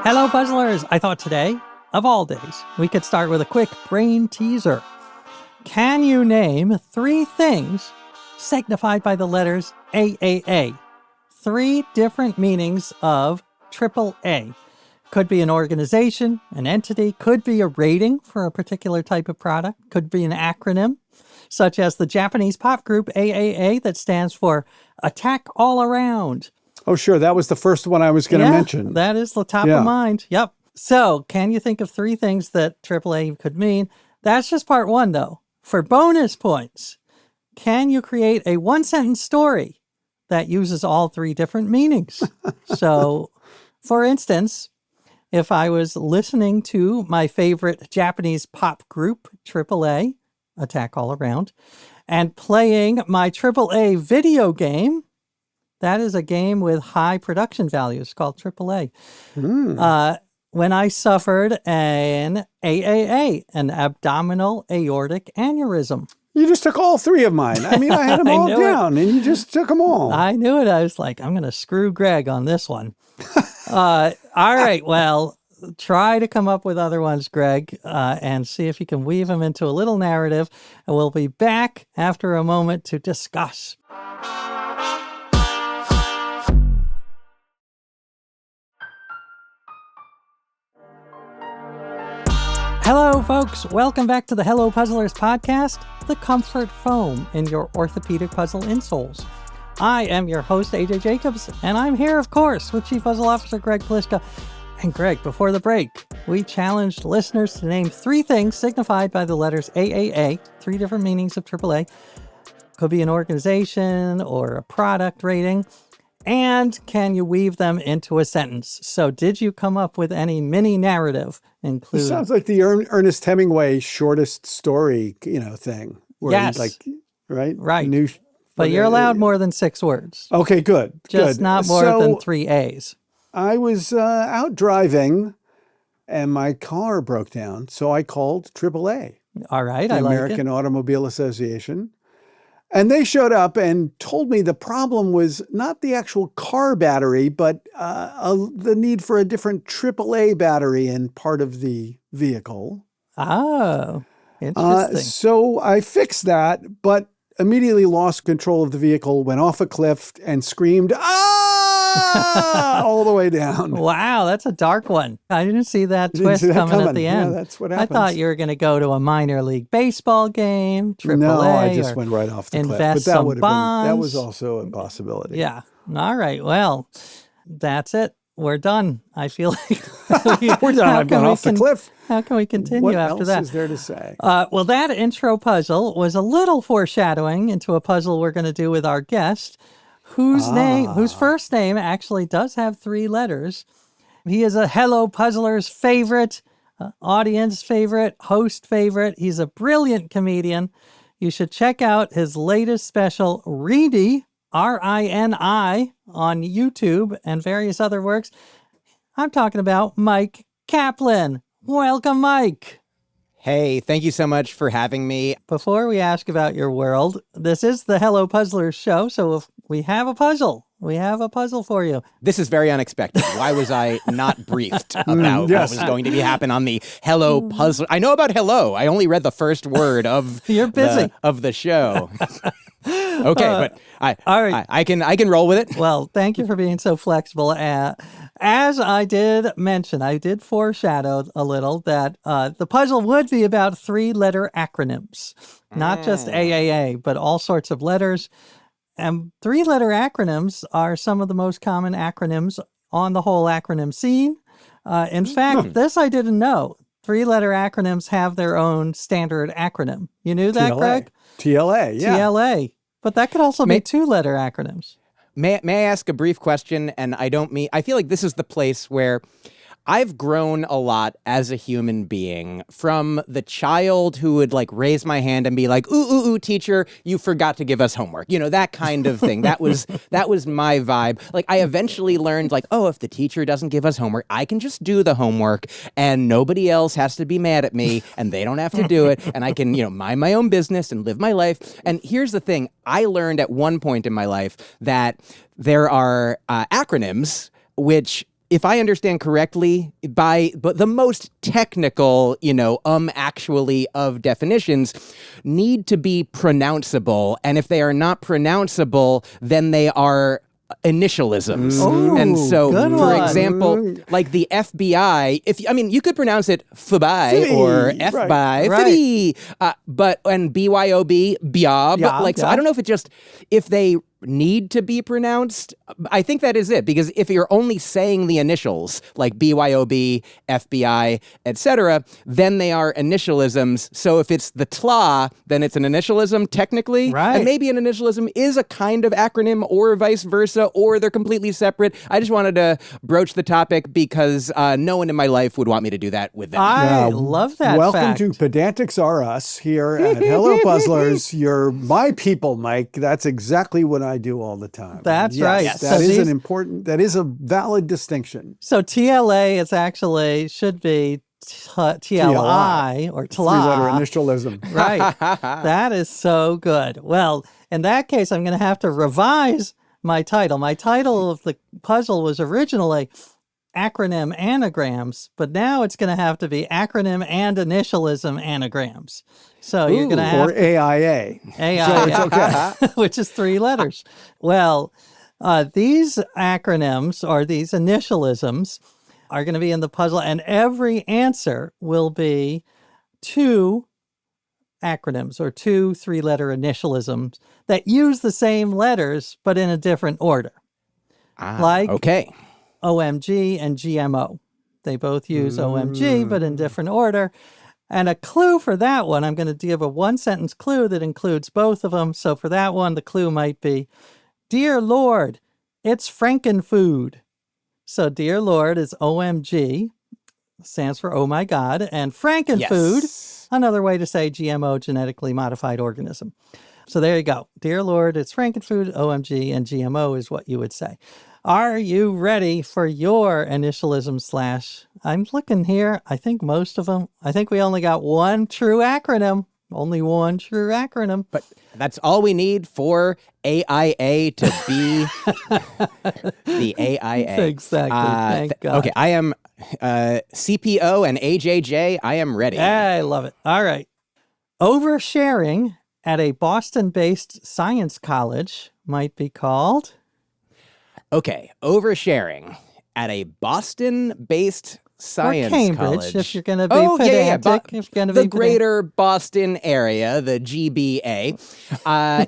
Hello, puzzlers! I thought today, of all days, we could start with a quick brain teaser. Can you name 3 things signified by the letters AAA? 3 different meanings of AAA. Could be an organization, an entity, could be a rating for a particular type of product, could be an acronym, such as the Japanese pop group AAA that stands for Attack All Around. Oh, sure. That was the first one I was going to mention. That is the top of mind. Yep. So, can you think of 3 things that AAA could mean? That's just part 1, though. For bonus points, can you create a 1-sentence story that uses all 3 different meanings? So, for instance, if I was listening to my favorite Japanese pop group, AAA, Attack All Around, and playing my AAA video game, that is a game with high production values called AAA. When I suffered an AAA, an abdominal aortic aneurysm. You just took all 3 of mine. I mean, I had them all down, and you just took them all. I knew it. I was like, I'm going to screw Greg on this one. All right, well, try to come up with other ones, Greg, and see if you can weave them into a little narrative. And we'll be back after a moment to discuss. Hello, folks. Welcome back to the Hello Puzzlers podcast, the comfort foam in your orthopedic puzzle insoles. I am your host, AJ Jacobs, and I'm here, of course, with Chief Puzzle Officer Greg Pliska. And Greg, before the break, we challenged listeners to name 3 things signified by the letters AAA, 3 different meanings of AAA. Could be an organization or a product rating. And can you weave them into a sentence? So did you come up with any mini narrative including? It sounds like the Ernest Hemingway shortest story, thing. Where yes. Right? Right. But you're allowed more than 6 words. Okay, good. Just not more than 3 A's. I was out driving and my car broke down. So I called AAA. All right, the I like it. American Automobile Association. And they showed up and told me the problem was not the actual car battery, but the need for a different AAA battery in part of the vehicle. Oh, interesting. So I fixed that, but immediately lost control of the vehicle, went off a cliff and screamed, all the way down. Wow, that's a dark one. I didn't see that twist coming at the end. Yeah, that's what happens. I thought you were going to go to a minor league baseball game, AAA. No, I just went right off the cliff. Invest But some bonds. That was also a possibility. Yeah. All right. Well, that's it. We're done. I feel like we're done. I've gone off the cliff. How can we continue after that? What else is there to say? Well, that intro puzzle was a little foreshadowing into a puzzle we're going to do with our guest, whose first name actually does have 3 letters. He is a Hello Puzzlers favorite, audience favorite, host favorite. He's a brilliant comedian. You should check out his latest special, Rini, R-I-N-I, on YouTube and various other works. I'm talking about Myq Kaplan. Welcome, Myq. Hey, thank you so much for having me. Before we ask about your world, this is the Hello Puzzlers show, so if we have a puzzle. We have a puzzle for you. This is very unexpected. Why was I not briefed about what was going to happen on the Hello Puzzle? I know about hello. I only read the first word of You're busy. Of the show. Okay, but all right. I can roll with it. Well, thank you for being so flexible. As I did mention, I did foreshadow a little that the puzzle would be about 3-letter acronyms, not just AAA, but all sorts of letters. And 3-letter acronyms are some of the most common acronyms on the whole acronym scene. In fact, this I didn't know. 3-letter acronyms have their own standard acronym. You knew that, TLA. Greg? TLA, yeah. TLA. But that could also be 2-letter acronyms. May I ask a brief question? And I feel like this is the place where I've grown a lot as a human being, from the child who would raise my hand and be like, ooh, teacher, you forgot to give us homework. That kind of thing. That was my vibe. I eventually learned if the teacher doesn't give us homework, I can just do the homework and nobody else has to be mad at me and they don't have to do it. And I can, mind my own business and live my life. And here's the thing. I learned at one point in my life that there are acronyms which if I understand correctly, but the most technical, actually of definitions need to be pronounceable. And if they are not pronounceable, then they are initialisms. Oh, and so, good for one. example, like the FBI, you could pronounce it FBI or FBI, Right. but and BYOB, BYOB. So I don't know if they need to be pronounced. I think that is it, because if you're only saying the initials like BYOB, FBI, etc., then they are initialisms. So if it's the TLA, then it's an initialism technically, Right. and maybe an initialism is a kind of acronym or vice versa, or they're completely separate. I just wanted to broach the topic because no one in my life would want me to do that with them. I love that Welcome fact. to Pedantics Are Us here at Hello Puzzlers. You're my people, Myq. That's exactly what I do all the time. That's Yes, right. That So is these- that is a valid distinction. So TLA should be TLI or Three-letter TLA. initialism. Right. That is so good. Well, in that case, I'm going to have to revise my title. My title of the puzzle was originally Acronym Anagrams, but now it's going to have to be Acronym and Initialism Anagrams. So you're going to have Or AIA. AI, it's okay. which is 3 letters. Well, these acronyms or these initialisms are going to be in the puzzle, and every answer will be 2 acronyms or 2 3-letter initialisms that use the same letters but in a different order. Like Okay. OMG and GMO. They both use OMG, but in different order. And a clue for that one, I'm going to give a 1-sentence clue that includes both of them. So for that one, the clue might be, Dear Lord, it's Frankenfood. So Dear Lord is OMG, stands for Oh My God, and Frankenfood, another way to say GMO, genetically modified organism. So there you go. Dear Lord, it's Frankenfood, OMG, and GMO is what you would say. Are you ready for your initialism / I'm looking here. I think most of them. I think we only got one true acronym. Only one true acronym. But that's all we need for AIA to be the AIA. Exactly. Thank God. Okay, I am CPO and AJJ. I am ready. I love it. All right. Oversharing at a Boston-based science college might be called... Okay, oversharing at a Boston-based science or Cambridge, college. if you're going to be pedantic. If you're going to be the greater Boston area, the GBA.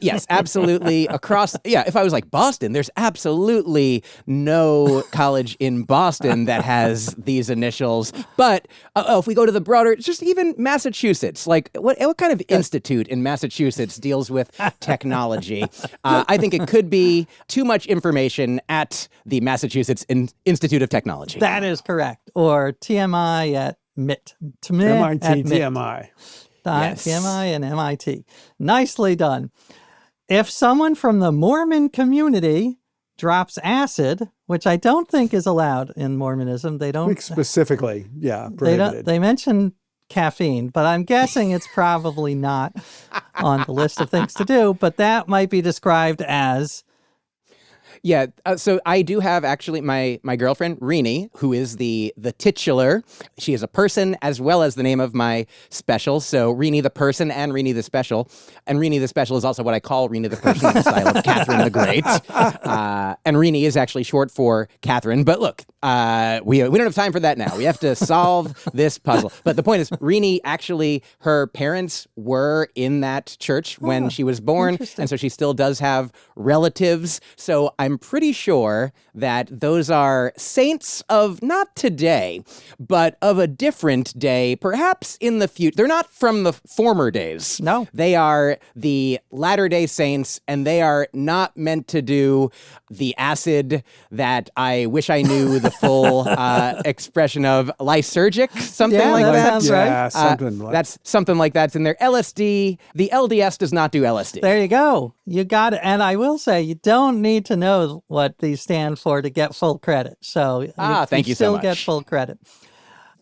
Yes, absolutely. If I was like Boston, there's absolutely no college in Boston that has these initials. But if we go to the broader, just even Massachusetts, like what kind of institute in Massachusetts deals with technology? I think it could be too much information at the Massachusetts Institute of Technology. That is correct. Or TMI at MIT. MIT, at MIT. TMI. Yes. TMI and MIT. Nicely done. If someone from the Mormon community drops acid, which I don't think is allowed in Mormonism, they don't... Specifically, prohibited. They mention caffeine, but I'm guessing it's probably not on the list of things to do, but that might be described as... Yeah, so I do have actually my girlfriend, Rini, who is the titular. She is a person as well as the name of my special. So Rini the person and Rini the special. And Rini the special is also what I call Rini the person in the style of Catherine the Great. And Rini is actually short for Catherine. But look, we don't have time for that now. We have to solve this puzzle. But the point is, Rini actually, her parents were in that church when she was born. And so she still does have relatives. So I'm pretty sure that those are saints of not today, but of a different day, perhaps in the future. They're not from the former days. No. They are the Latter-day Saints, and they are not meant to do the acid that I wish I knew the full expression of, lysergic, something like that that. sounds right. Yeah, something like That's something like that's in there. LSD, the LDS does not do LSD. There you go. You got it. And I will say, you don't need to know what these stand for to get full credit. So thank you so still much. get full credit.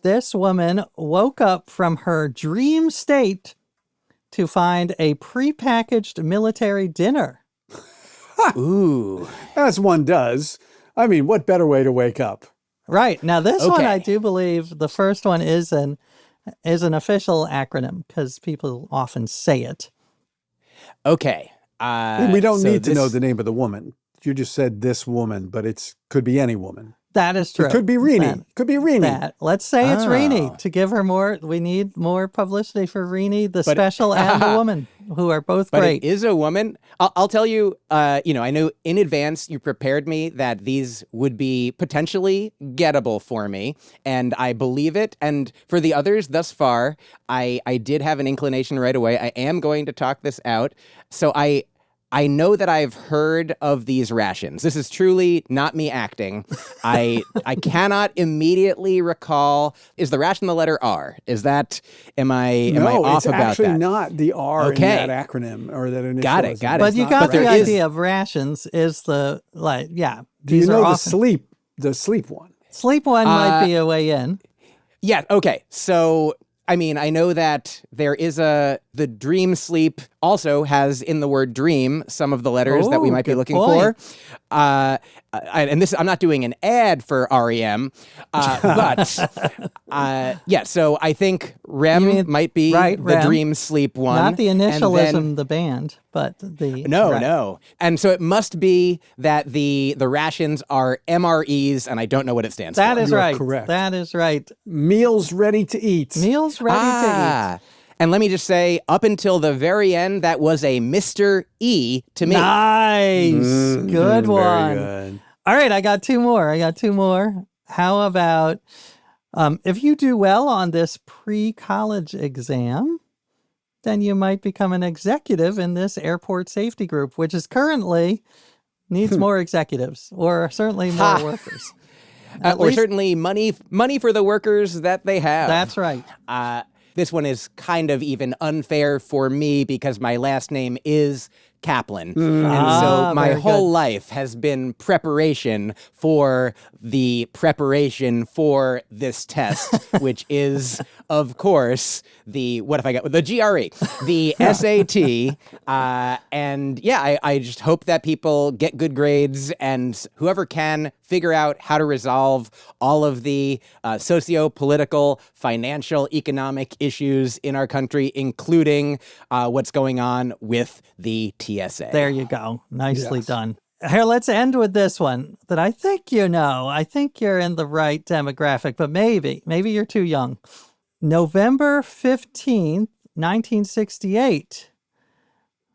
This woman woke up from her dream state to find a prepackaged military dinner. Ooh. As one does. I mean, what better way to wake up? Right. Now, this one, Okay. I do believe the first one is an official acronym because people often say it. Okay. And we don't so need to know this- the name of the woman. You just said this woman, but it's could be any woman. That is true. It could be Rini. Could be Rini. Let's say it's Rini Oh. to give her more. We need more publicity for Rini, the special and the woman, who are both But great. it is a woman. I'll tell you, I know in advance you prepared me that these would be potentially gettable for me, and I believe it. And for the others thus far, I did have an inclination right away. I am going to talk this out. So I know that I've heard of these rations. This is truly not me acting. I cannot immediately recall. Is the ration the letter R? Am I off it's about actually that? not the R Okay. in that acronym or that initialism. Got it. It's But you not got that. the there is- idea of rations is the, yeah. Do you these are know the often- sleep one? Sleep one might be a way in. Yeah. Okay. So, I mean, I know that there is the dream sleep also has in the word dream some of the letters that we Oh, might be good looking point. for. And this, I'm not doing an ad for REM, but yeah. So I think REM You mean- might be right, the REM. dream sleep one. Not the and Initialism, then- the band, but the... No, right. no. And so it must be that the rations are MREs, and I don't know what it stands That for. is You are right. correct. That is right. Meals ready to eat. Meals ready to eat. And let me just say, up until the very end, that was a Mr. E to me. Nice. Good one. Very good. All right, I got two more. How about if you do well on this pre-college exam, then you might become an executive in this airport safety group, which is currently needs more executives or certainly more workers. At Or least- certainly money for the workers that they have. That's right. This one is kind of even unfair for me because my last name is Kaplan. And so my very whole good. life has been preparation for the preparation for this test, which is, of course, the GRE, the SAT. And yeah, I just hope that people get good grades and whoever can figure out how to resolve all of the socio-political, financial, economic issues in our country, including what's going on with the TSA. There you go. Nicely Yes. done. Here, let's end with this one that I think you know. I think you're in the right demographic, but maybe you're too young. November 15th, 1968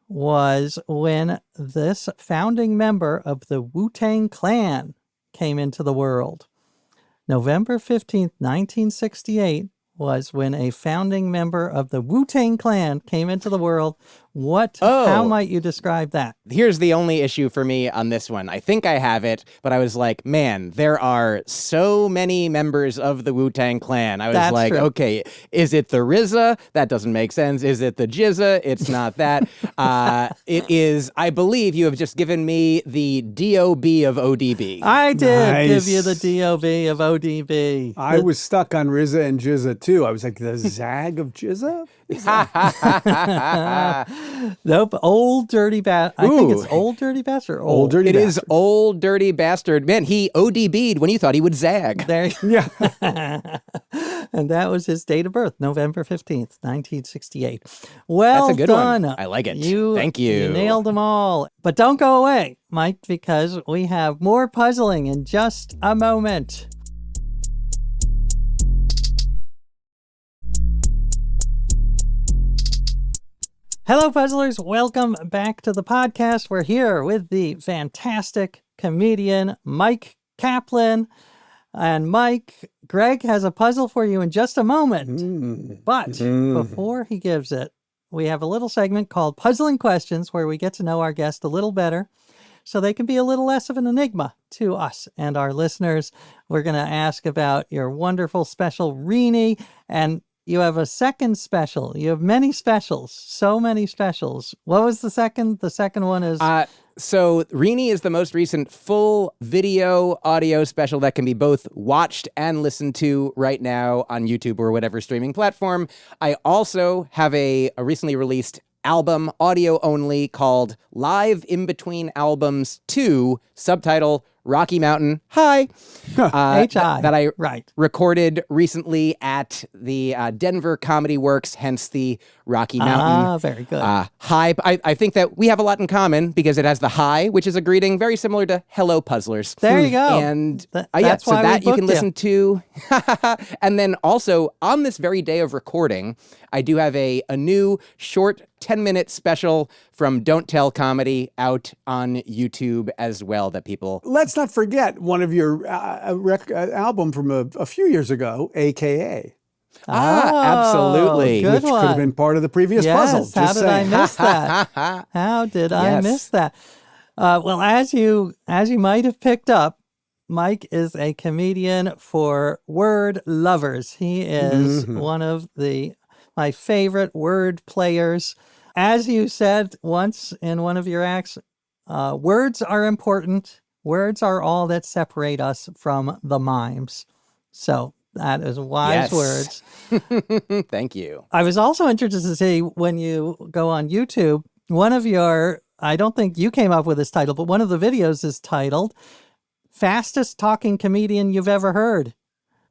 was when this founding member of the Wu-Tang Clan came into the world. November 15th, 1968 was when a founding member of the Wu-Tang Clan came into the world. How might you describe that? Here's the only issue for me on this one. I think I have it, but I was like, man, there are so many members of the Wu-Tang Clan. I was That's like, true. okay, is it the RZA? That doesn't make sense. Is it the Jizza? It's not that. It is, I believe you have just given me the DOB of ODB. I did Nice. give you the DOB of ODB. I was stuck on RZA and Jizza too. I was like, the Zag of Jizza? Nope, Old Dirty Bastard. I think it's Ooh. Old Dirty Bastard. Old Dirty It is Bastard. Old Dirty Bastard. Man, he ODB'd when you thought he would zag. There, Yeah. and that was his date of birth, November 15th, 1968. Well That's a good done. one. I like it. You, Thank you. You nailed them all. But don't go away, Mike, because we have more puzzling in just a moment. Hello, puzzlers. Welcome back to the podcast. We're here with the fantastic comedian Myq Kaplan. And Mike, Greg has a puzzle for you in just a moment. But before he gives it, we have a little segment called Puzzling Questions where we get to know our guest a little better so they can be a little less of an enigma to us and our listeners. We're going to ask about your wonderful special Rini, and you have a second special. You have many specials, so many specials. What was the second? The second one is... So Rini is the most recent full video audio special that can be both watched and listened to right now on YouTube or whatever streaming platform. I also have a recently released album, audio only, called Live in Between Albums 2, subtitle Rocky Mountain High. H.I. That I Right. recorded recently at the Denver Comedy Works, hence the Rocky Mountain Very good. High. I think that we have a lot in common because it has the high, which is a greeting very similar to Hello Puzzlers. There you go. And that's so why that we you can booked listen to. And then also on this very day of recording, I do have a new short 10-minute special from Don't Tell Comedy out on YouTube as well that people... Let's not forget one of your album from a few years ago, AKA. Absolutely. Good Which one. could have been part of the previous puzzle. How Just did I saying. miss that? How did I Yes. miss that? Well, as you might have picked up, Myq is a comedian for word lovers. He is one of my favorite word players. As you said once in one of your acts, words are important. Words are all that separate us from the mimes. So that is wise words. Thank you. I was also interested to see when you go on YouTube, one of your, I don't think you came up with this title, but one of the videos is titled Fastest Talking Comedian You've Ever Heard.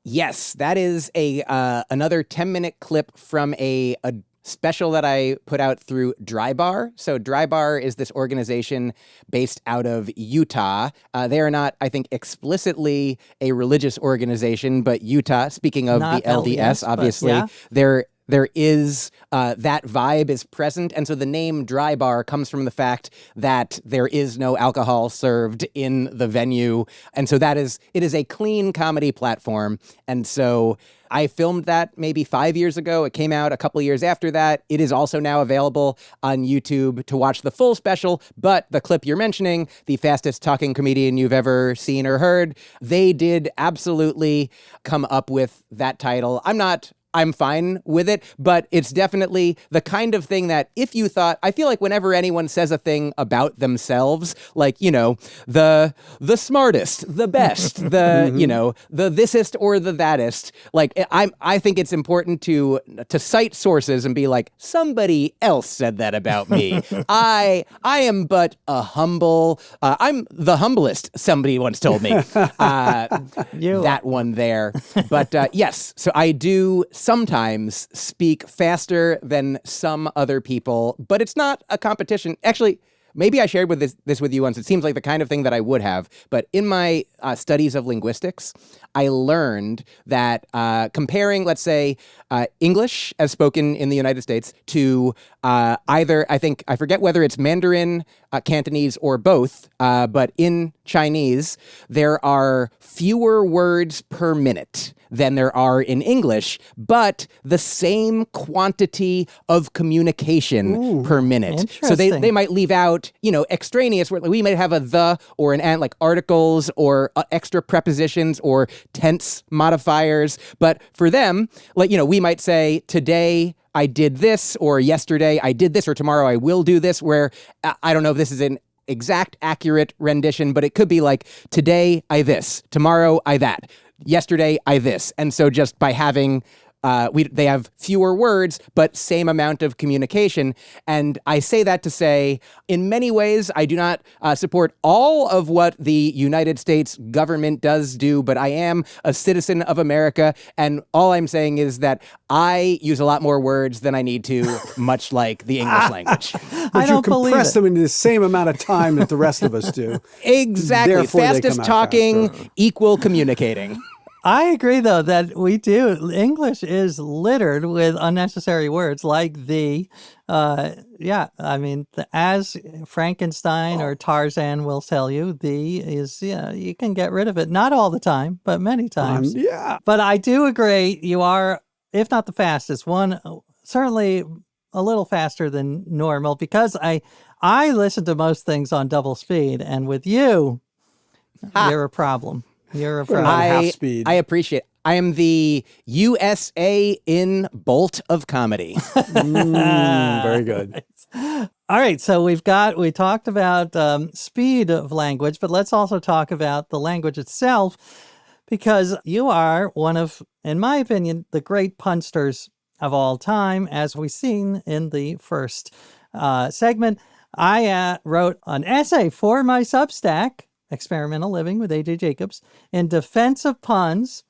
Yes, that is another 10-minute clip from a special that I put out through Drybar. So Drybar is this organization based out of Utah. They are not, I think, explicitly a religious organization, but Utah, speaking of Not the LDS, obviously, yeah. there is that vibe is present. And so the name Dry Bar comes from the fact that there is no alcohol served in the venue. And so it is a clean comedy platform. And so I filmed that maybe 5 years ago. It came out a couple years after that. It is also now available on YouTube to watch the full special. But the clip you're mentioning, the fastest talking comedian you've ever seen or heard, they did absolutely come up with that title. I'm fine with it, but it's definitely the kind of thing that if you thought, I feel like whenever anyone says a thing about themselves, like, the smartest, the best, the, the thisest or the thatest, like I think it's important to cite sources and be like, somebody else said that about me. I am but a humble, I'm the humblest, somebody once told me. That one there. But yes, so I do sometimes speak faster than some other people, but it's not a competition. Actually, maybe I shared this with you once. It seems like the kind of thing that I would have, but in my studies of linguistics, I learned that comparing, let's say, English as spoken in the United States to either, I forget whether it's Mandarin, Cantonese, or both, but in Chinese, there are fewer words per minute than there are in English, but the same quantity of communication per minute. So they might leave out, extraneous words. Like we might have a the or an and, like articles or extra prepositions or tense modifiers. But for them, like, we might say today I did this, or yesterday I did this, or tomorrow I will do this, where I don't know if this is an exact accurate rendition, but it could be like today I this, tomorrow I that. Yesterday, I this. And so just by having, they have fewer words, but same amount of communication. And I say that to say, in many ways, I do not support all of what the United States government does do, but I am a citizen of America. And all I'm saying is that I use a lot more words than I need to, much like the English language. But you compress them into the same amount of time that the rest of us do. Exactly. Therefore, fastest talking, equal communicating. I agree, though, that we do. English is littered with unnecessary words like the, as Frankenstein or Tarzan will tell you, the is, you can get rid of it. Not all the time, but many times. But I do agree, you are, if not the fastest, one, certainly a little faster than normal, because I listen to most things on double speed, and with you, you're a problem. You're a problem. Half speed. I appreciate it. I am the USA in Bolt of comedy. Very good. All right, so we talked about speed of language, but let's also talk about the language itself, because you are one of, in my opinion, the great punsters of all time, as we've seen in the first segment. I wrote an essay for my Substack Experimental Living with A.J. Jacobs, in defense of puns.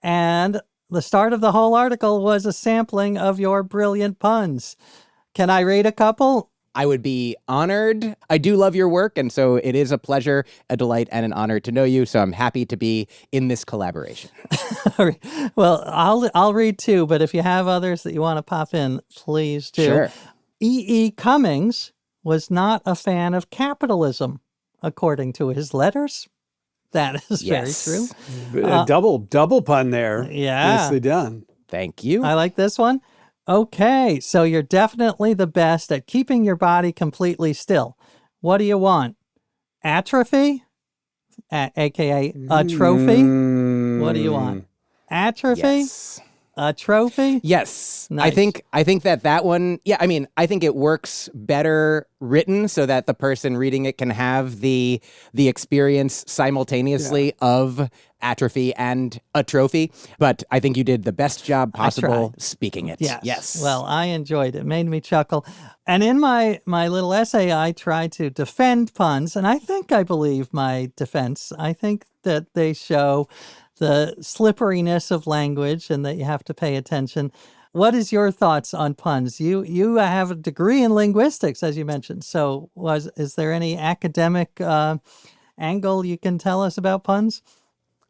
And the start of the whole article was a sampling of your brilliant puns. Can I read a couple? I would be honored. I do love your work, and so it is a pleasure, a delight, and an honor to know you. So I'm happy to be in this collaboration. Well, I'll read two, but if you have others that you want to pop in, please do. Sure. E. Cummings was not a fan of capitalism, according to his letters. That is very true. Double pun there. Yeah. Nicely done. Thank you. I like this one. Okay, so you're definitely the best at keeping your body completely still. What do you want? Atrophy? AKA a trophy? What do you want? Atrophy? Yes. A trophy? Yes. Nice. I think that one, I think it works better written so that the person reading it can have the experience simultaneously of atrophy and a trophy. But I think you did the best job possible speaking it. Yes. Well, I enjoyed it. It made me chuckle. And in my little essay, I tried to defend puns, and I think I believe my defense. I think that they show the slipperiness of language and that you have to pay attention. What is your thoughts on puns? You have a degree in linguistics, as you mentioned. So is there any academic angle you can tell us about puns?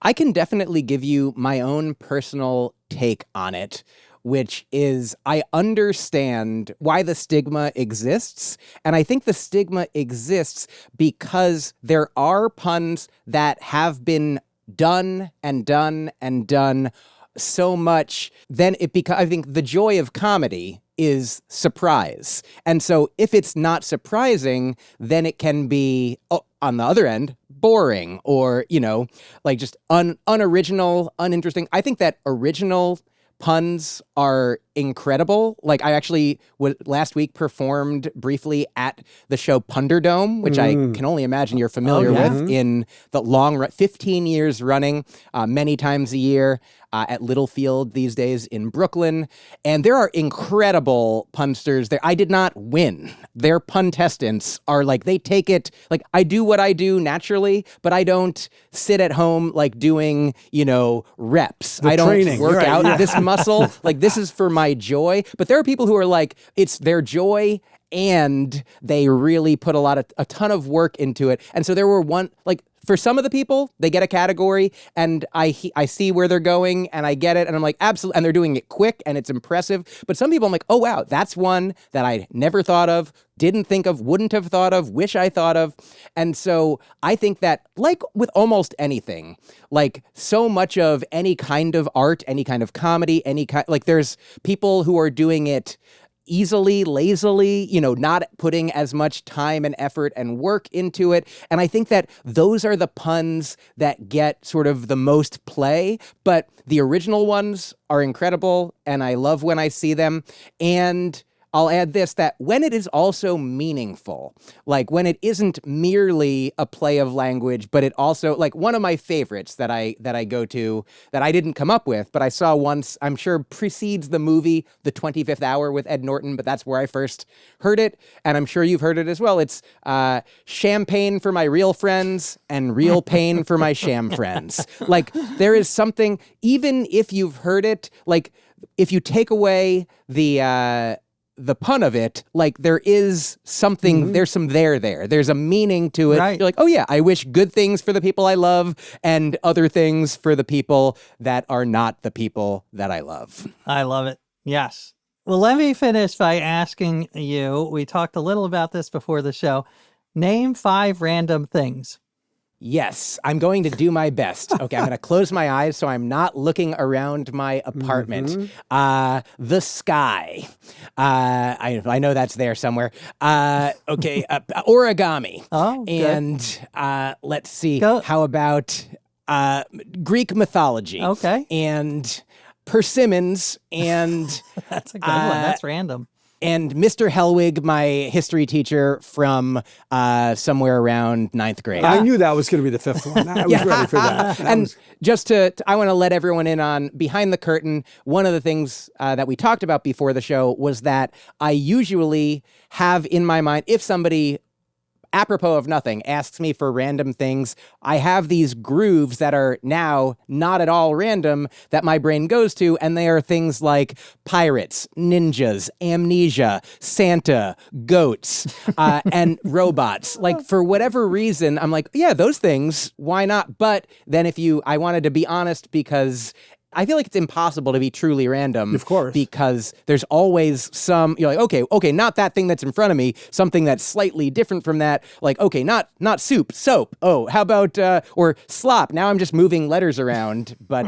I can definitely give you my own personal take on it, which is I understand why the stigma exists. And I think the stigma exists because there are puns that have been done and done and done so much, then I think the joy of comedy is surprise. And so if it's not surprising, then it can be, on the other end, boring or, like just unoriginal, uninteresting. I think that original puns are incredible. Like I actually last week performed briefly at the show Punderdome, which I can only imagine you're familiar with in the long run, 15 years running, many times a year at Littlefield these days in Brooklyn. And there are incredible punsters there. I did not win. Their puntestants are like, they take it, like I do what I do naturally, but I don't sit at home like doing, reps. I don't work out this muscle. Like this is for my joy. But there are people who are like, it's their joy and they really put a ton of work into it. And so there were for some of the people, they get a category and I see where they're going and I get it. And I'm like, absolutely. And they're doing it quick and it's impressive. But some people I'm like, oh, wow, that's one that I never thought of, didn't think of, wouldn't have thought of, wish I thought of. And so I think that like with almost anything, like so much of any kind of art, any kind of comedy, there's people who are doing it easily, lazily, not putting as much time and effort and work into it. And I think that those are the puns that get sort of the most play, but the original ones are incredible and I love when I see them. And I'll add this, that when it is also meaningful, like when it isn't merely a play of language, but it also, like one of my favorites that I go to that I didn't come up with, but I saw once, I'm sure precedes the movie, The 25th Hour with Ed Norton, but that's where I first heard it. And I'm sure you've heard it as well. It's champagne for my real friends and real pain for my sham friends. Like there is something, even if you've heard it, like if you take away the pun of it, like there is something, there's some there's a meaning to it. Right. You're like, oh yeah, I wish good things for the people I love and other things for the people that are not the people that I love. I love it. Yes. Well, let me finish by asking you, we talked a little about this before the show. Name 5 random things. Yes, I'm going to do my best. Okay, I'm going to close my eyes so I'm not looking around my apartment. The sky. I know that's there somewhere. Okay, origami. Oh, and let's see. How about Greek mythology? Okay. And persimmons and... That's a good one. That's random. And Mr. Hellwig, my history teacher from somewhere around 9th grade. I knew that was going to be the 5th one. I was ready for that. I want to let everyone in on behind the curtain. One of the things that we talked about before the show was that I usually have in my mind, if somebody apropos of nothing, asks me for random things, I have these grooves that are now not at all random that my brain goes to, and they are things like pirates, ninjas, amnesia, Santa, goats, and robots. Like, for whatever reason, I'm like, yeah, those things, why not? But then I wanted to be honest, because I feel like it's impossible to be truly random. Of course. Because there's always you're like, okay, not that thing that's in front of me, something that's slightly different from that. Like, okay, not soup, soap. Oh, how about, or slop. Now I'm just moving letters around. But,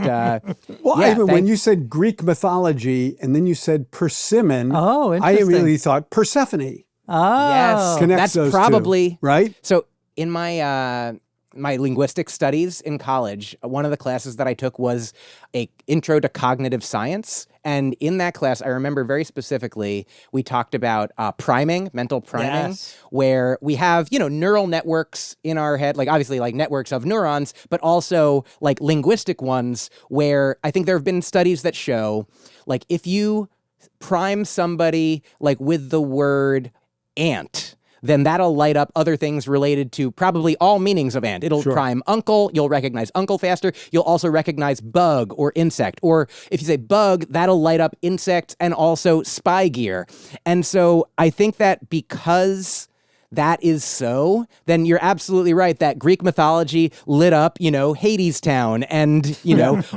Well, yeah, when you said Greek mythology and then you said persimmon, Oh, I interesting. immediately thought Persephone. Oh. yes, Connects that's those two, probably, right? So in my linguistic studies in college, one of the classes that I took was a intro to cognitive science. And in that class, I remember very specifically, we talked about priming, mental priming, Yes. where we have, neural networks in our head, like obviously like networks of neurons, but also like linguistic ones where I think there have been studies that show, like, if you prime somebody like with the word ant, then that'll light up other things related to probably all meanings of ant. It'll prime uncle, you'll recognize uncle faster. You'll also recognize bug or insect. Or if you say bug, that'll light up insect and also spy gear. And so I think that because that is so, then you're absolutely right that Greek mythology lit up, Hades Town and,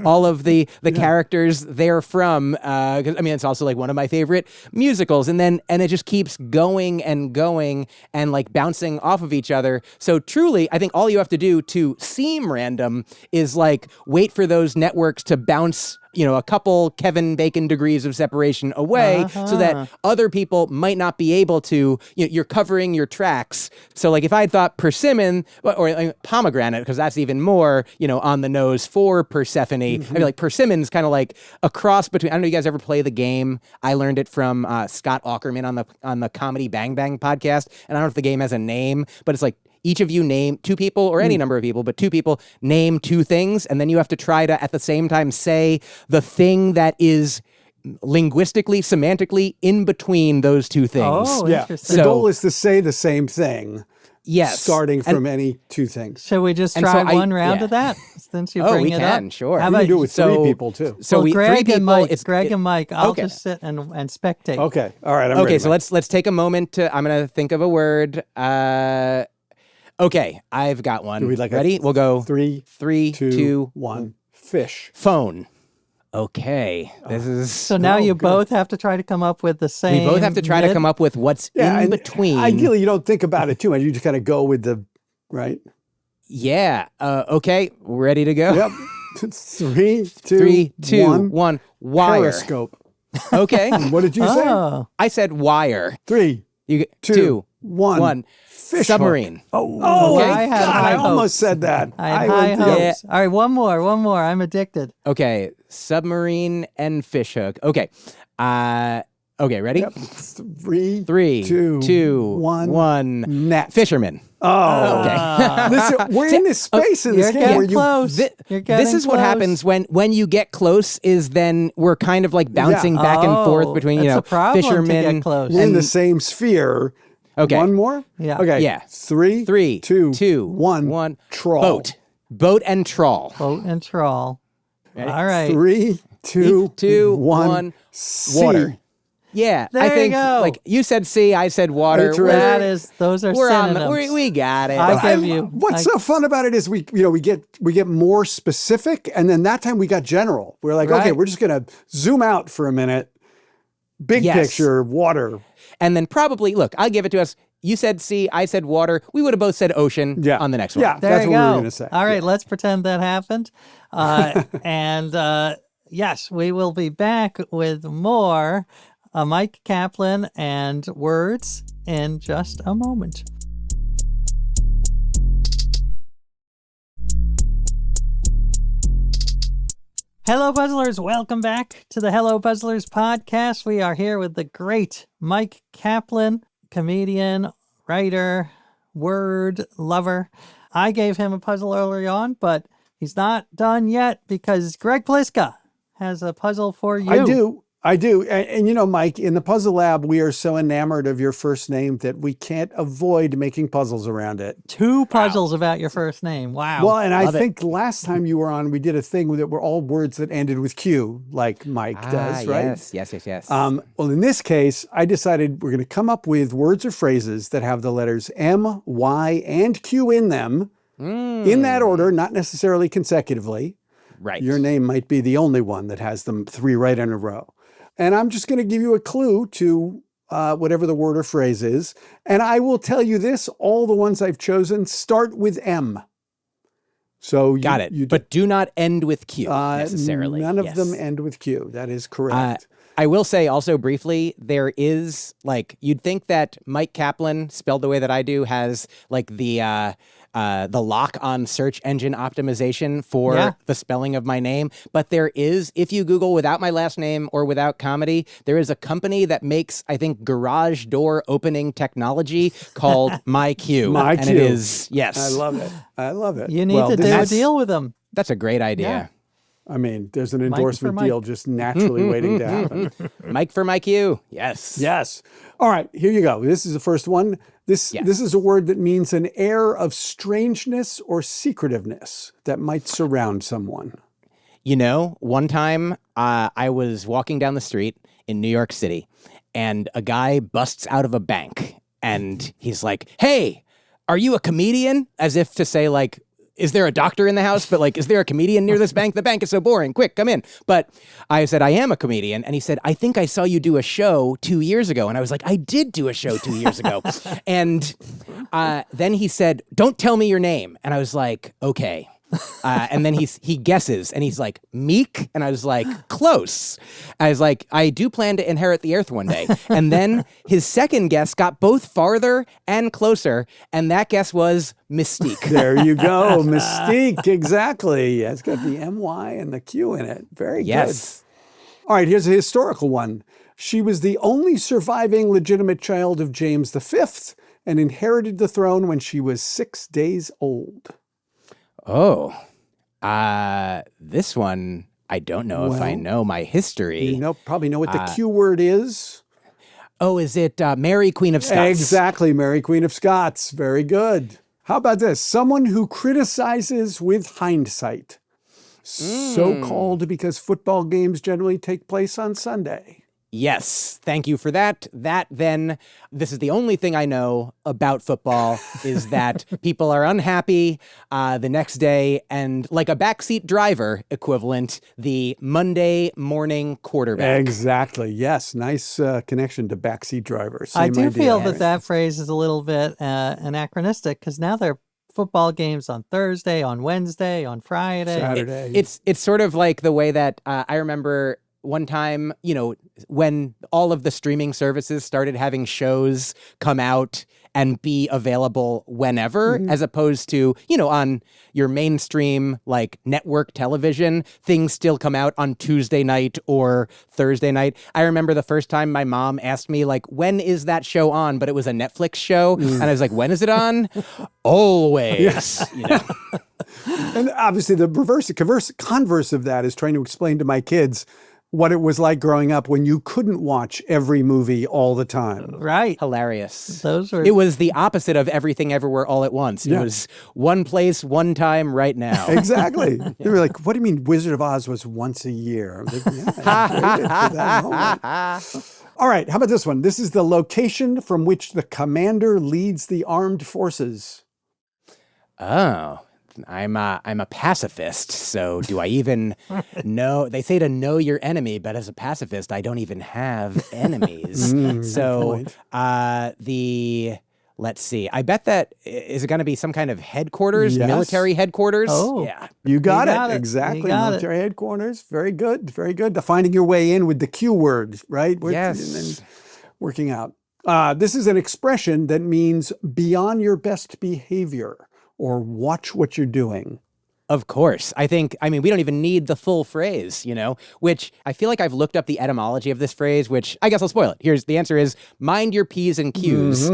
all of the characters they're from. 'Cause, I mean, it's also like one of my favorite musicals. And it just keeps going and going and like bouncing off of each other. So truly, I think all you have to do to seem random is like wait for those networks to bounce a couple Kevin Bacon degrees of separation away so that other people might not be able to, you're covering your tracks. So like if I had thought persimmon or like pomegranate, because that's even more, on the nose for Persephone, I feel like persimmon's kind of like a cross between, I don't know if you guys ever play the game. I learned it from Scott Aukerman on the Comedy Bang Bang podcast. And I don't know if the game has a name, but it's like, each of you name two people or any number of people, but two people name two things. And then you have to try to, at the same time, say the thing that is linguistically, semantically in between those two things. Oh, Yeah. interesting. The So- goal is to say the same thing. Yes. Starting from any two things. Should we just And try so one round yeah. of that since you Oh, bring we it can, up? sure. How You about can do it with so- three people too. So well, we Greg three people. and Mike. It's Greg and Mike. I'll okay. just sit and spectate. Okay. All right. I'm Okay, ready, so Mike. let's take a moment to. I'm gonna think of a word. Okay, I've got one. Do we like a ready? We'll go Three, three, two, two, one. Fish. phone. Okay, this is. So now you both have to try to come up with the same. We both have to try to come up with what's in and between. Ideally, you don't think about it too much. You just kind of go with the right. Yeah. Okay. Ready to go. Yep. Three, two, Three, two, one. one. Wire. Periscope. Okay. What did you say? Oh, I said wire. Three, You get two, one. one. Fish Submarine. Oh, Okay. I had God, high I almost hopes. said that. I had high went- hopes. yeah. All right, one more. I'm addicted. Okay. Submarine and fishhook. Okay. Okay. Ready? Yep. Three, Three, two, one. one. Net. Fisherman. Oh, Okay. Listen, we're in this space in this You're game getting where you. close. You're getting This is what close. happens when you get close. Is then we're kind of like bouncing back and forth between that's a problem to fishermen. get close. We're in the same sphere. Okay. One more? Yeah. Okay. Yeah. Three, two, one. one. Trawl. Boat and trawl. Boat and trawl. Ready? All right. Three, two, one. Sea. Water. Yeah, There I you think go. like you said sea, I said water. That's right. Those are We're on. synonyms. We got it. I give you. What's so fun about it is we get more specific, and then that time we got general. We're like, Right. okay, we're just gonna zoom out for a minute. Big Yes. picture, water. And then probably look, I'll give it to us. You said sea, I said water. We would have both said ocean Yeah. on the next one. Yeah. There That's you what we go. were gonna say. All right, let's pretend that happened. And yes, we will be back with more Myq Kaplan and words in just a moment. Hello, Puzzlers. Welcome back to the Hello Puzzlers podcast. We are here with the great Myq Kaplan, comedian, writer, word lover. I gave him a puzzle early on, but he's not done yet because Greg Pliska has a puzzle for you. I do. I do. And you know, Myq, in the Puzzle Lab, we are so enamored of your first name that we can't avoid making puzzles around it. 2 puzzles about your first name. Wow. Well, and I think last time you were on, we did a thing that were all words that ended with Q, like Myq does, right? Yes. Well, in this case, I decided we're going to come up with words or phrases that have the letters M, Y, and Q in them, in that order, not necessarily consecutively. Right. Your name might be the only one that has them 3 right in a row. And I'm just going to give you a clue to whatever the word or phrase is. And I will tell you this, all the ones I've chosen start with M. So Got it. But do not end with Q necessarily. None of them end with Q. That is correct. I will say also briefly, there is you'd think that Myq Kaplan, spelled the way that I do, has the lock on search engine optimization for the spelling of my name. But there is, if you Google without my last name or without comedy, there is a company that makes, I think, garage door opening technology called Myq. Myq. And it is, yes. I love it. You need to do a deal with them. That's a great idea. Yeah. I mean, there's an endorsement deal just naturally waiting to happen. Myq for Myq. Yes. Yes. All right, here you go. This is the first one. This is a word that means an air of strangeness or secretiveness that might surround someone. You know, one time I was walking down the street in New York City and a guy busts out of a bank and he's like, "Hey, are you a comedian?" As if to say is there a doctor in the house? But is there a comedian near this bank? The bank is so boring. Quick, come in. But I said, I am a comedian. And he said, I think I saw you do a show 2 years ago. And I was like, I did do a show 2 years ago. And then he said, don't tell me your name. And I was like, okay. And then he guesses and he's like, Myq? And I was like, close. I was like, I do plan to inherit the earth one day. And then his second guess got both farther and closer. And that guess was Mystique. There you go. Mystique. Exactly. It's got the M-Y and the Q in it. Very good. All right. Here's a historical one. She was the only surviving legitimate child of James V and inherited the throne when she was 6 days old. Oh, this one, I don't know if I know my history. You probably know what the Q word is. Oh, is it Mary, Queen of Scots? Exactly, Mary, Queen of Scots. Very good. How about this? Someone who criticizes with hindsight. So called because football games generally take place on Sunday. Yes, thank you for that. This is the only thing I know about football is that people are unhappy the next day and like a backseat driver equivalent, the Monday morning quarterback. Exactly. Yes. Nice connection to backseat drivers. I do feel that phrase is a little bit anachronistic because now they're football games on Thursday, on Wednesday, on Friday. Saturday. It's sort of like the way that I remember one time, when all of the streaming services started having shows come out and be available whenever, as opposed to, on your mainstream, network television, things still come out on Tuesday night or Thursday night. I remember the first time my mom asked me, when is that show on? But it was a Netflix show. And I was like, when is it on? Always. Yes. And obviously the converse of that is trying to explain to my kids what it was like growing up when you couldn't watch every movie all the time. Right. Hilarious. It was the opposite of Everything Everywhere All at Once. It was one place, one time, right now. Exactly. They were like, what do you mean Wizard of Oz was once a year? I was like, for that moment. All right. How about this one? This is the location from which the commander leads the armed forces. Oh. I'm a pacifist, so do I even know? They say to know your enemy, but as a pacifist, I don't even have enemies. So let's see. I bet that is it going to be some kind of headquarters, military headquarters? Oh, yeah. You got it. Exactly. Military headquarters. Very good. Very good. The finding your way in with the Q word, right? Yes. And then working out. This is an expression that means beyond your best behavior. Or watch what you're doing. Of course. I mean, we don't even need the full phrase, which I feel like I've looked up the etymology of this phrase, which I guess I'll spoil it. The answer is mind your P's and Q's.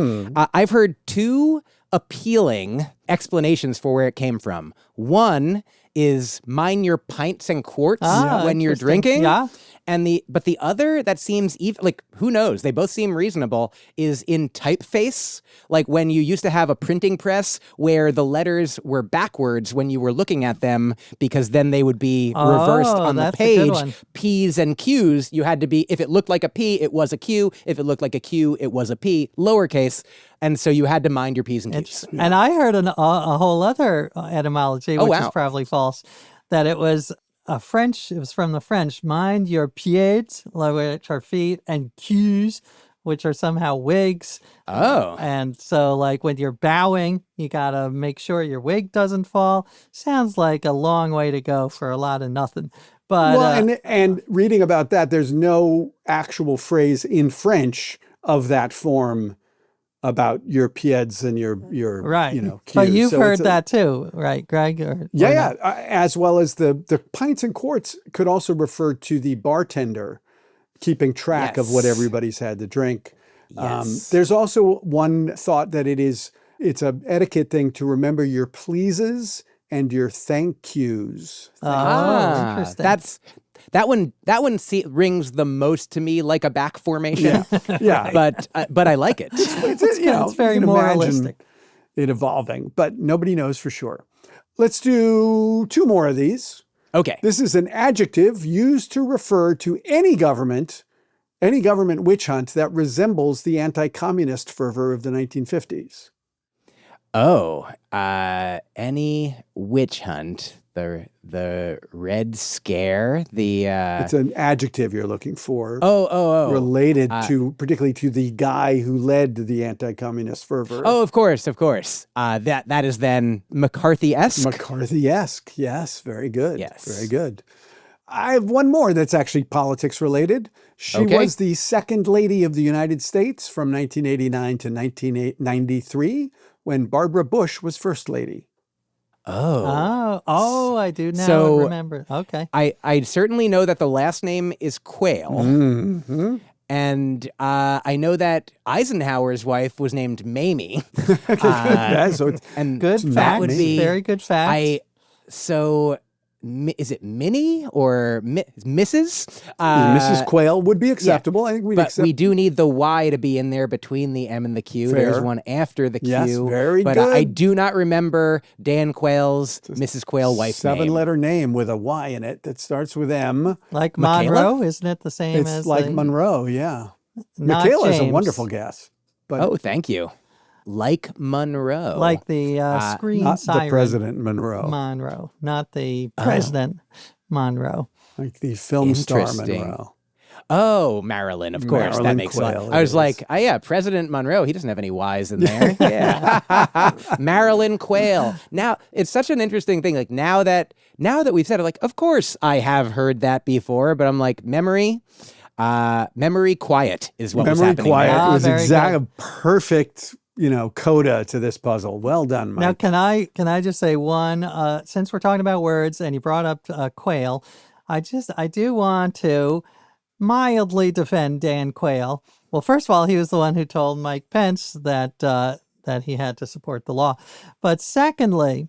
I've heard 2 appealing explanations for where it came from. One is mind your pints and quarts when you're drinking. Yeah. But the other that seems even like, who knows? They both seem reasonable, is in typeface. Like when you used to have a printing press where the letters were backwards when you were looking at them, because then they would be reversed on the that's a good page. one. P's and Q's, you had to be, if it looked like a P, it was a Q. If it looked like a Q, it was a P, lowercase. And so you had to mind your P's and Q's. And I heard a whole other etymology, which is probably false, that it was it was from the French, mind your pieds, which are feet, and cues, which are somehow wigs. Oh. And so like when you're bowing, you got to make sure your wig doesn't fall. Sounds like a long way to go for a lot of nothing. But well, and reading about that, there's no actual phrase in French of that form about your pieds and your right. cues. But you've heard that too, right, Greg? As well as the pints and quarts could also refer to the bartender keeping track of what everybody's had to drink. Yes. There's also one thought that it's a etiquette thing to remember your pleases and your thank yous. Interesting. That one rings the most to me like a back formation. Yeah. But I like it. It's very moralistic. It evolving, but nobody knows for sure. Let's do 2 more of these. Okay. This is an adjective used to refer to any government witch hunt that resembles the anti-communist fervor of the 1950s. Oh, any witch hunt, the Red Scare, it's an adjective you're looking for. Related particularly to the guy who led the anti-communist fervor. Oh, of course. That is then McCarthy-esque. McCarthy-esque, yes, very good. Yes, very good. I have one more that's actually politics related. She was the second lady of the United States from 1989 to 1993 when Barbara Bush was first lady. Oh, I do now remember. Okay. I certainly know that the last name is Quayle. Mm-hmm. And I know that Eisenhower's wife was named Mamie. And good fact. That would be very good fact. Is it Minnie or Mrs.? Mrs. Quayle would be acceptable. I think we'd accept. But we do need the Y to be in there between the M and the Q. Fair. There's one after the Q. Yes, very but good. I do not remember Dan Quayle's Mrs. Quayle wife's name. 7-letter name with a Y in it that starts with M. Like Monroe, isn't it the same as? It's like Monroe, yeah. Not Michaela is a James. wonderful guess. But thank you. Like Monroe. Like the screen not siren. the President Monroe. Monroe, not the President Monroe. Like the film star Interesting. Monroe. Oh, Marilyn, of course. Marilyn that makes Quayle, sense. I was like, President Monroe, he doesn't have any Y's in there. Yeah. Marilyn Quayle. Now, it's such an interesting thing. Like now that we've said it, like, of course I have heard that before, but I'm like, memory quiet is what was happening. Memory quiet was very exactly a perfect, coda to this puzzle. Well done, Mike. Now, can I just say one? Since we're talking about words, and you brought up Quayle, I do want to mildly defend Dan Quayle. Well, first of all, he was the one who told Mike Pence that he had to support the law. But secondly,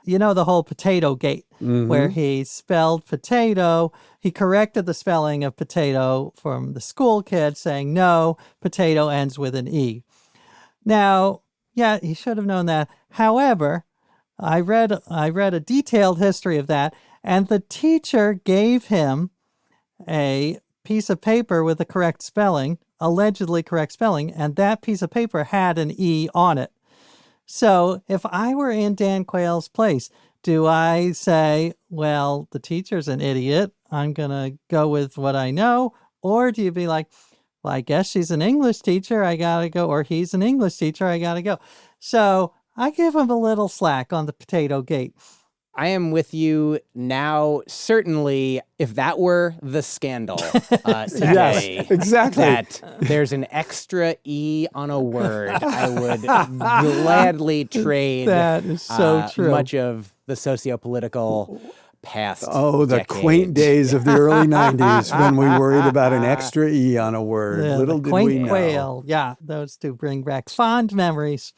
the whole potato gate, where he spelled potato. He corrected the spelling of potato from the school kid, saying, no, potato ends with an E. Now, yeah, he should have known that. However, I read a detailed history of that, and the teacher gave him a piece of paper with the correct spelling, allegedly correct spelling, and that piece of paper had an E on it. So if I were in Dan Quayle's place, do I say, well, the teacher's an idiot, I'm going to go with what I know? Or do you be like, well, I guess she's an English teacher, I got to go, or he's an English teacher, I got to go. So I give him a little slack on the potato gate. I am with you now. Certainly, if that were the scandal today, yes, exactly. That there's an extra E on a word, I would gladly trade That is so true. much of the socio-political past. Oh, the decade. quaint days of the early 90s when we worried about an extra E on a word. Yeah, Little the did quaint we know. Quayle. Yeah, those two bring back fond memories.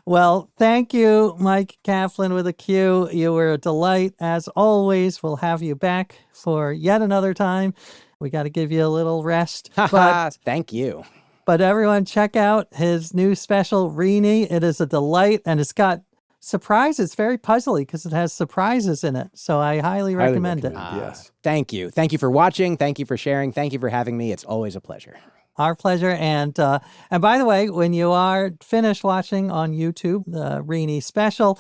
Well, thank you, Myq Kaplan with a Q. You were a delight, as always. We'll have you back for yet another time. We got to give you a little rest. But Thank you. But everyone, check out his new special, Rini. It is a delight, and it's got surprises. It's very puzzly because it has surprises in it. So I highly recommend it. Yes. Thank you. Thank you for watching. Thank you for sharing. Thank you for having me. It's always a pleasure. Our pleasure. And by the way, when you are finished watching on YouTube, the Rini special,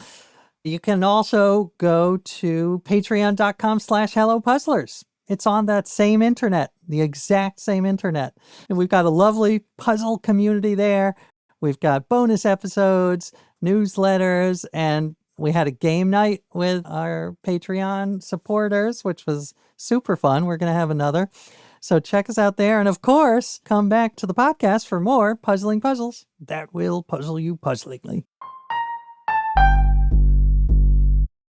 you can also go to patreon.com/HelloPuzzlers. It's on that same internet, the exact same internet. And we've got a lovely puzzle community there. We've got bonus episodes, newsletters, and we had a game night with our Patreon supporters, which was super fun. We're going to have another. So check us out there. And of course, come back to the podcast for more puzzling puzzles that will puzzle you puzzlingly.